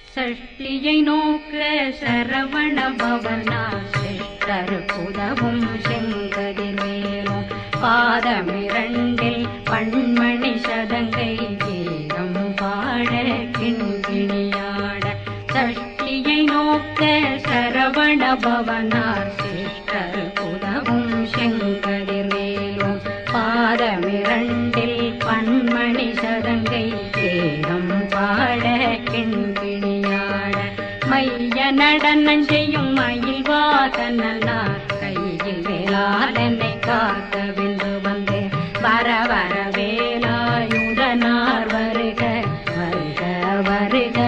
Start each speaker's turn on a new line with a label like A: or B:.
A: சஷ்டியை நோக்க சரவண பவனா சிஷ்டருக்குதவும் செங்கதிர் மேலும் பாதமிரண்டில் பண்மணி சதங்கை கீதம் பாட கிண்கிணியாட சஷ்டியை நோக்க சரவண பவனார் சிஷ்டருக்குதவும் செங்கதிர் மேலும் பாதமிரண்டில் பண்மணி சதங்கை கீதம் பாட கிண்கிணியாட மைய நடனம் செய்யும் மயில் வாசனார் கையில் வேளாளனை காக்க வென்று வந்து வர வர வேலாயுதனார் வருக வருக வருக